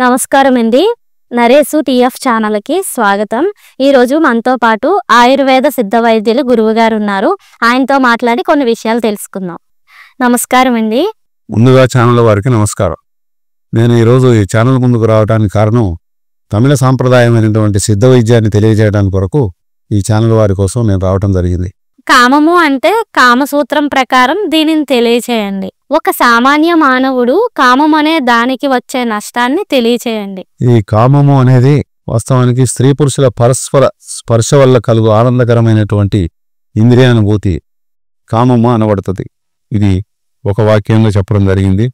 నమస్కారం అండి. నరేసు టీఎఫ్ ఛానల్కి స్వాగతం. ఈరోజు మనతో పాటు ఆయుర్వేద సిద్ధ వైద్యులు గురువు గారు ఉన్నారు. ఆయనతో మాట్లాడి కొన్ని విషయాలు తెలుసుకుందాం. నమస్కారం అండి. ముందుగా ఛానల్ వారికి నమస్కారం. నేను ఈరోజు ఈ ఛానల్ ముందుకు రావడానికి కారణం తమిళ సాంప్రదాయమైనటువంటి సిద్ధ వైద్యాన్ని తెలియజేయడానికి కొరకు ఈ ఛానల్ వారి కోసం నేను రావడం జరిగింది. కామము అంటే కామసూత్రం ప్రకారం దీనిని తెలియచేయండి. ఒక సామాన్య మానవుడు కామం అనే దానికి వచ్చే నష్టాన్ని తెలియచేయండి. ఈ కామము అనేది వాస్తవానికి స్త్రీ పురుషుల పరస్పర స్పర్శ వల్ల కలుగు ఆనందకరమైనటువంటి ఇంద్రియానుభూతి కామము అనబడుతుంది. ఇది ఒక వాక్యంలో చెప్పడం జరిగింది.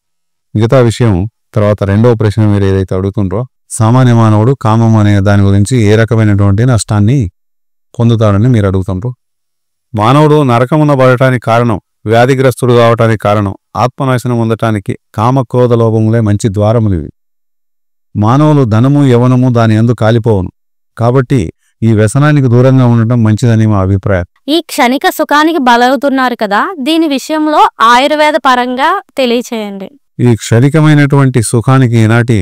మిగతా విషయం తర్వాత రెండవ ప్రశ్న మీరు ఏదైతే అడుగుతుండ్రో, సామాన్య మానవుడు కామము అనే దాని గురించి ఏ రకమైనటువంటి నష్టాన్ని పొందుతాడని మీరు అడుగుతుండ్రు. మానవుడు నరకమున పడటానికి కారణం, వ్యాధిగ్రస్తుడు కావటానికి కారణం, ఆత్మనాశనం పొందటానికి కామక్రోధ లోభములే మంచి ద్వారములు ఇవి. మానవులు ధనము యవనము దాని యందు కాలిపోవును. కాబట్టి ఈ వ్యసనానికి దూరంగా ఉండటం మంచిదని మా అభిప్రాయం. ఈ క్షణిక సుఖానికి బలవుతున్నారు కదా, దీని విషయంలో ఆయుర్వేద పరంగా తెలియచేయండి. ఈ క్షణికమైనటువంటి సుఖానికి ఈనాటి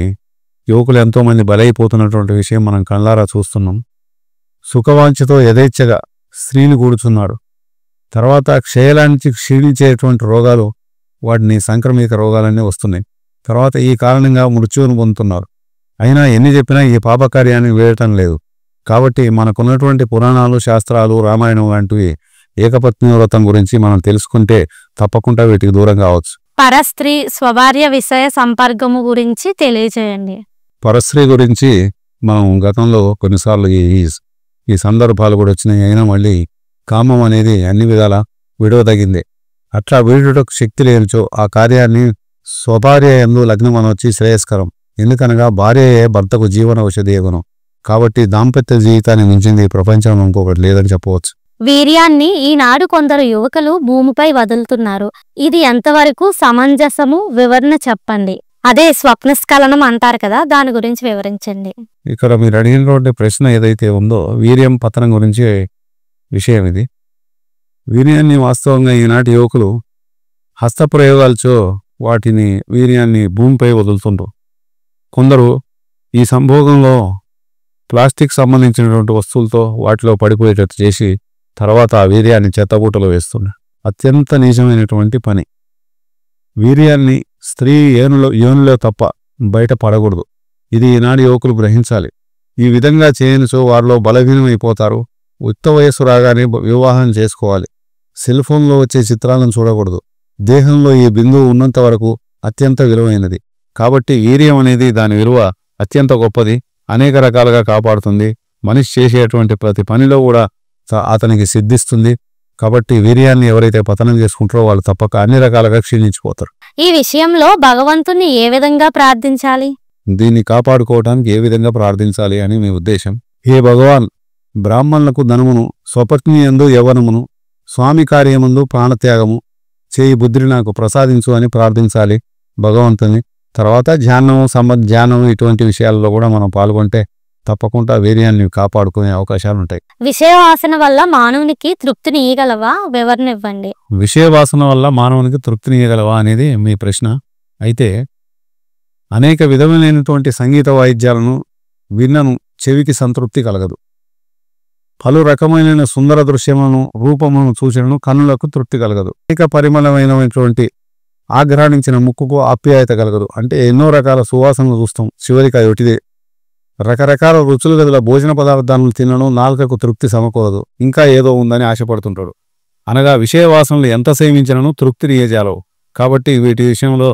యువకులు ఎంతో మంది బలైపోతున్నటువంటి విషయం మనం కళ్ళారా చూస్తున్నాం. సుఖవాంఛతో యథేచ్ఛగా స్త్రీలు కూడుచున్నాడు. తర్వాత క్షయలానికి క్షీణించేటువంటి రోగాలు, వాటిని సంక్రమిక రోగాలన్నీ వస్తున్నాయి. తర్వాత ఈ కారణంగా మృత్యువును పొందుతున్నారు. అయినా ఎన్ని చెప్పినా ఈ పాపకార్యాన్ని వేయటం లేదు. కాబట్టి మనకున్నటువంటి పురాణాలు, శాస్త్రాలు, రామాయణం లాంటివి ఏకపత్ని వ్రతం గురించి మనం తెలుసుకుంటే తప్పకుండా వీటికి దూరం కావచ్చు. పరస్త్రీ స్వభార్య విషయ సంపర్కము గురించి తెలియచేయండి. పరస్త్రీ గురించి మనం గతంలో కొన్నిసార్లు ఈ సందర్భాలు కూడా వచ్చినాయి. అయినా మళ్ళీ కామం అనేది అన్ని విధాలా విడవదగిందే. అట్లా వీడుటకు శక్తి లేనిచో ఆ కార్యాన్ని స్వభార్య యందు లగ్నం అనొచ్చి శ్రేయస్కరం. ఎందుకనగా భార్యయే భర్తకు జీవన ఔషధి గుణం. కాబట్టి దాంపత్య జీవితాన్ని మించింది ప్రపంచం ఇంకొకటి లేదని చెప్పవచ్చు. వీర్యాన్ని ఈనాడు కొందరు యువకులు భూమిపై వదులుతున్నారు. ఇది ఎంతవరకు సమంజసము వివరణ చెప్పండి. అదే స్వప్నస్ఖలనం అంటారు కదా, దాని గురించి వివరించండి. ఇక్కడ మీరు అడిగినటువంటి ప్రశ్న ఏదైతే ఉందో వీర్యం పతనం గురించి విషయం ఇది. వీర్యాన్ని వాస్తవంగా ఈనాటి యువకులు హస్తప్రయోగాలతో వీర్యాన్ని భూమిపై వదులుతుండ్రు. కొందరు ఈ సంభోగంలో ప్లాస్టిక్ సంబంధించినటువంటి వస్తువులతో వాటిలో పడిపోయేటట్టు చేసి తర్వాత ఆ వీర్యాన్ని చెత్తబూటలో వేస్తున్నారు. అత్యంత నీచమైనటువంటి పని. వీర్యాన్ని స్త్రీ యోనిలో తప్ప బయట పడకూడదు. ఇది ఈనాడు యువకులు గ్రహించాలి. ఈ విధంగా చేయనిచో వారిలో బలహీనమైపోతారు. యుక్త వయస్సు రాగానే వివాహం చేసుకోవాలి. సెల్ ఫోన్లో వచ్చే చిత్రాలను చూడకూడదు. దేహంలో ఈ బిందువు ఉన్నంత వరకు అత్యంత విలువైనది. కాబట్టి వీర్యం అనేది దాని విలువ అత్యంత గొప్పది. అనేక రకాలుగా కాపాడుతుంది. మనిషి చేసేటువంటి ప్రతి పనిలో కూడా అతనికి సిద్ధిస్తుంది. కాబట్టి వీర్యాన్ని ఎవరైతే పతనం చేసుకుంటారో వాళ్ళు తప్పక అన్ని రకాలుగా క్షీణించిపోతారు. ఈ విషయంలో భగవంతుని ఏ విధంగా ప్రార్థించాలి? దీన్ని కాపాడుకోవడానికి ఏ విధంగా ప్రార్థించాలి అని మీ ఉద్దేశం. హే భగవాన్, బ్రాహ్మణులకు ధనమును, స్వపత్ని యందు యవ్వనమును, స్వామి కార్యముందు ప్రాణత్యాగము చేయి బుద్ధిని నాకు ప్రసాదించు అని ప్రార్థించాలి భగవంతుని. తర్వాత ధ్యానము ఇటువంటి విషయాల్లో కూడా మనం పాల్గొంటే తప్పకుండా వీర్యాన్ని కాపాడుకునే అవకాశాలు ఉంటాయి. విషయవాసన వల్ల మానవునికి తృప్తిని ఇయ్యగలవా? వివరణ ఇవ్వండి. విషయవాసన వల్ల మానవునికి తృప్తిని ఇయ్యగలవా అనేది మీ ప్రశ్న. అయితే అనేక విధమైనటువంటి సంగీత వాయిద్యాలను విన్నను చెవికి సంతృప్తి కలగదు. పలు రకమైన సుందర దృశ్యములను, రూపమును చూసినను కన్నులకు తృప్తి కలగదు. అనేక పరిమళమైనటువంటి ఆగ్రహించిన ముక్కుకు ఆప్యాయత కలగదు. అంటే ఎన్నో రకాల సువాసనలు చూస్తాం, చివరికి అది ఒకటిదే. రకరకాల రుచులు గదుల భోజన పదార్థాలను తినడం నాలుకకు తృప్తి సమకూరదు. ఇంకా ఏదో ఉందని ఆశపడుతుంటాడు. అనగా విషయవాసనలు ఎంత సేవించినను తృప్తిని ఇయ్యజాలవు. కాబట్టి వీటి విషయంలో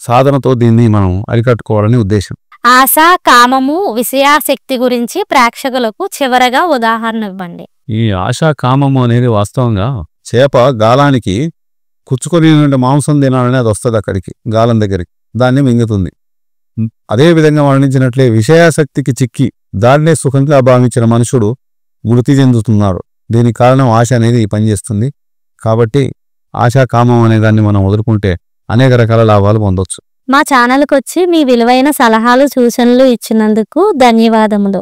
సాధనతో దీన్ని మనం అరికట్టుకోవాలని ఉద్దేశం. ఆశ, కామము, విషయాశక్తి గురించి ప్రేక్షకులకు చివరగా ఉదాహరణ ఇవ్వండి. ఈ ఆశ, కామము అనేది వాస్తవంగా చేప గాలానికి కుచ్చుకొని మాంసం తినాలని అది వస్తుంది అక్కడికి, గాలం దగ్గరికి, దాన్ని మింగుతుంది. అదేవిధంగా వర్ణించినట్లే విషయాశక్తికి చిక్కి దాన్నే సుఖంగా భావించిన మనుషుడు మృతి చెందుతున్నారు. దీనికి కారణం ఆశ అనేది పనిచేస్తుంది. కాబట్టి ఆశా కామం అనే దాన్ని మనం వదులుకుంటే అనేక రకాల లాభాలు పొందొచ్చు. మా ఛానల్కి వచ్చి మీ విలువైన సలహాలు, సూచనలు ఇచ్చినందుకు ధన్యవాదములు.